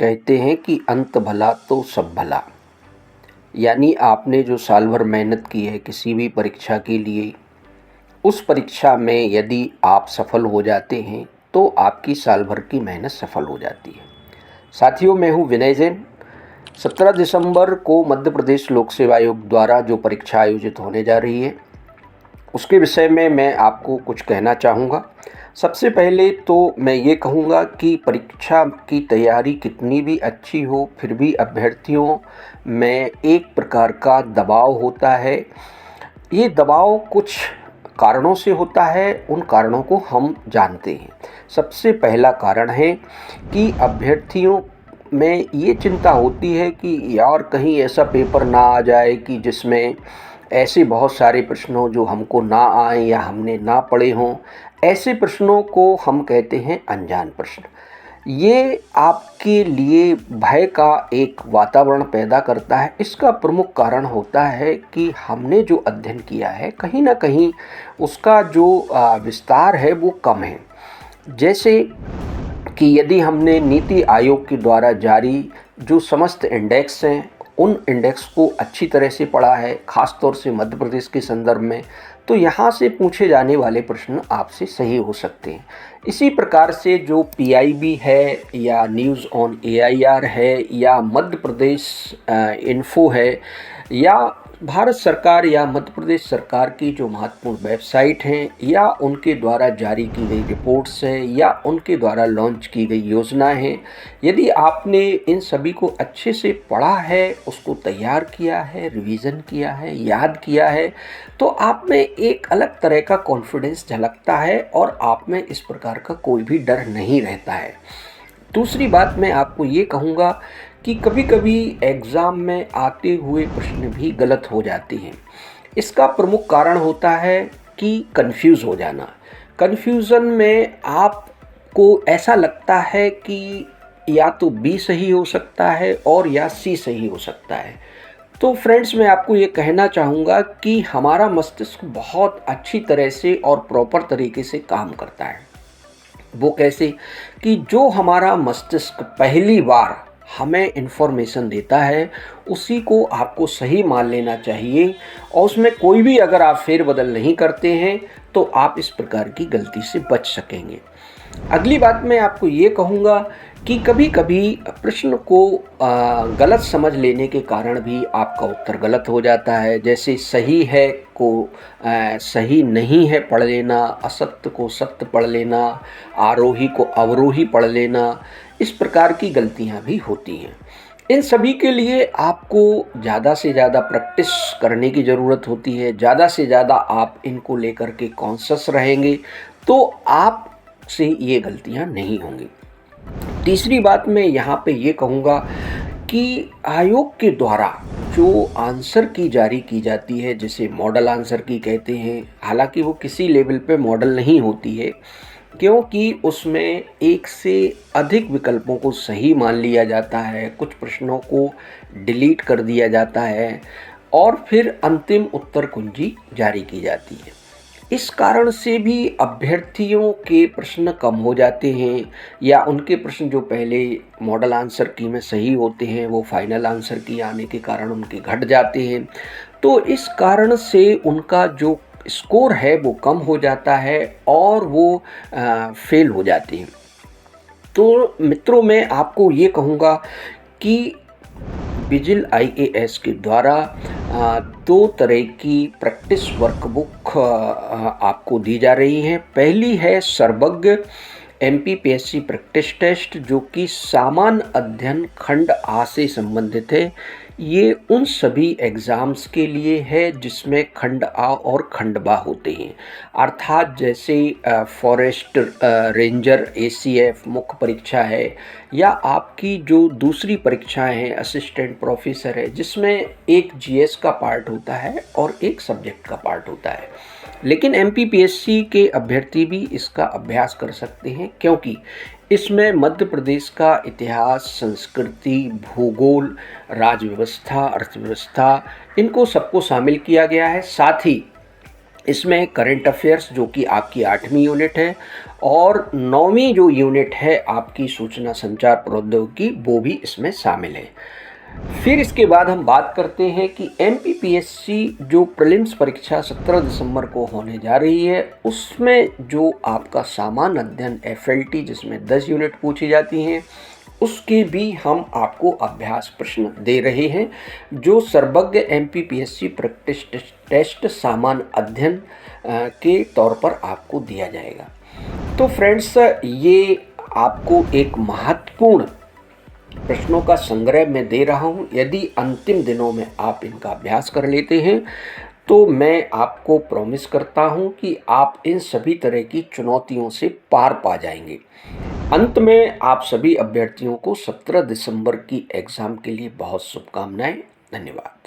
कहते हैं कि अंत भला तो सब भला। यानी आपने जो साल भर मेहनत की है किसी भी परीक्षा के लिए, उस परीक्षा में यदि आप सफल हो जाते हैं तो आपकी साल भर की मेहनत सफल हो जाती है। साथियों, मैं हूँ विनय जैन। 17 दिसंबर को मध्य प्रदेश लोक सेवा आयोग द्वारा जो परीक्षा आयोजित होने जा रही है उसके विषय में मैं आपको कुछ कहना चाहूँगा। सबसे पहले तो मैं ये कहूँगा कि परीक्षा की तैयारी कितनी भी अच्छी हो, फिर भी अभ्यर्थियों में एक प्रकार का दबाव होता है। ये दबाव कुछ कारणों से होता है, उन कारणों को हम जानते हैं। सबसे पहला कारण है कि अभ्यर्थियों में ये चिंता होती है कि यार कहीं ऐसा पेपर ना आ जाए कि जिसमें ऐसे बहुत सारे प्रश्न हो जो हमको ना आए या हमने ना पढ़े हों। ऐसे प्रश्नों को हम कहते हैं अनजान प्रश्न। ये आपके लिए भय का एक वातावरण पैदा करता है। इसका प्रमुख कारण होता है कि हमने जो अध्ययन किया है कहीं ना कहीं उसका जो विस्तार है वो कम है। जैसे कि यदि हमने नीति आयोग के द्वारा जारी जो समस्त इंडेक्स हैं उन इंडेक्स को अच्छी तरह से पढ़ा है, ख़ास तौर से मध्य प्रदेश के संदर्भ में, तो यहाँ से पूछे जाने वाले प्रश्न आपसे सही हो सकते हैं। इसी प्रकार से जो पीआईबी है या न्यूज़ ऑन एआईआर है या मध्य प्रदेश इन्फो है या भारत सरकार या मध्य प्रदेश सरकार की जो महत्वपूर्ण वेबसाइट हैं या उनके द्वारा जारी की गई रिपोर्ट्स हैं या उनके द्वारा लॉन्च की गई योजनाएं हैं, यदि आपने इन सभी को अच्छे से पढ़ा है, उसको तैयार किया है, रिवीजन किया है, याद किया है, तो आप में एक अलग तरह का कॉन्फिडेंस झलकता है और आप में इस प्रकार का कोई भी डर नहीं रहता है। दूसरी बात मैं आपको ये कहूँगा कि कभी कभी एग्ज़ाम में आते हुए प्रश्न भी गलत हो जाते हैं। इसका प्रमुख कारण होता है कि कंफ्यूज हो जाना। कन्फ्यूज़न में आपको ऐसा लगता है कि या तो बी सही हो सकता है और या सी सही हो सकता है। तो फ्रेंड्स, मैं आपको ये कहना चाहूँगा कि हमारा मस्तिष्क बहुत अच्छी तरह से और प्रॉपर तरीके से काम करता है। वो कैसे कि जो हमारा मस्तिष्क पहली बार हमें इन्फॉर्मेशन देता है उसी को आपको सही मान लेना चाहिए और उसमें कोई भी अगर आप फेरबदल नहीं करते हैं तो आप इस प्रकार की गलती से बच सकेंगे। अगली बात मैं आपको ये कहूँगा कि कभी कभी प्रश्न को गलत समझ लेने के कारण भी आपका उत्तर गलत हो जाता है। जैसे सही है को सही नहीं है पढ़ लेना, असत्य को सत्य पढ़ लेना, आरोही को अवरोही पढ़ लेना, इस प्रकार की गलतियां भी होती हैं। इन सभी के लिए आपको ज़्यादा से ज़्यादा प्रैक्टिस करने की ज़रूरत होती है। ज़्यादा से ज़्यादा आप इनको लेकर के कॉन्शियस रहेंगे तो आप से ये गलतियां नहीं होंगी। तीसरी बात मैं यहाँ पे ये कहूँगा कि आयोग के द्वारा जो आंसर की जारी की जाती है जिसे मॉडल आंसर की कहते हैं, हालांकि वो किसी लेवल पे मॉडल नहीं होती है क्योंकि उसमें एक से अधिक विकल्पों को सही मान लिया जाता है, कुछ प्रश्नों को डिलीट कर दिया जाता है और फिर अंतिम उत्तर कुंजी जारी की जाती है। इस कारण से भी अभ्यर्थियों के प्रश्न कम हो जाते हैं या उनके प्रश्न जो पहले मॉडल आंसर की में सही होते हैं वो फाइनल आंसर की आने के कारण उनके घट जाते हैं। तो इस कारण से उनका जो स्कोर है वो कम हो जाता है और वो फेल हो जाते हैं। तो मित्रों, मैं आपको ये कहूँगा कि विजिल आईएएस के द्वारा दो तरह की प्रैक्टिस वर्कबुक आपको दी जा रही हैं। पहली है सर्वज्ञ एमपीपीएससी प्रैक्टिस टेस्ट जो कि सामान्य अध्ययन खंड आ से संबंधित है। ये उन सभी एग्ज़ाम्स के लिए है जिसमें खंड आ और खंड बा होते हैं, अर्थात जैसे फॉरेस्ट रेंजर एसीएफ मुख्य परीक्षा है या आपकी जो दूसरी परीक्षाएं हैं असिस्टेंट प्रोफेसर है जिसमें एक जीएस का पार्ट होता है और एक सब्जेक्ट का पार्ट होता है। लेकिन एमपीपीएससी के अभ्यर्थी भी इसका अभ्यास कर सकते हैं क्योंकि इसमें मध्य प्रदेश का इतिहास, संस्कृति, भूगोल, राज व्यवस्था, अर्थव्यवस्था, इनको सबको शामिल किया गया है। साथ ही इसमें करंट अफेयर्स जो कि आपकी 8वीं यूनिट है और 9वीं जो यूनिट है आपकी सूचना संचार प्रौद्योगिकी वो भी इसमें शामिल है। फिर इसके बाद हम बात करते हैं कि एमपीपीएससी जो प्रीलिम्स परीक्षा 17 दिसंबर को होने जा रही है उसमें जो आपका सामान्य अध्ययन एफएलटी जिसमें 10 यूनिट पूछी जाती हैं उसके भी हम आपको अभ्यास प्रश्न दे रहे हैं जो सर्वज्ञ एमपीपीएससी प्रैक्टिस टेस्ट सामान्य अध्ययन के तौर पर आपको दिया जाएगा। तो फ्रेंड्स ये आपको एक महत्वपूर्ण प्रश्नों का संग्रह मैं दे रहा हूं। यदि अंतिम दिनों में आप इनका अभ्यास कर लेते हैं तो मैं आपको प्रॉमिस करता हूं कि आप इन सभी तरह की चुनौतियों से पार पा जाएंगे। अंत में आप सभी अभ्यर्थियों को 17 दिसंबर की एग्ज़ाम के लिए बहुत शुभकामनाएं। धन्यवाद।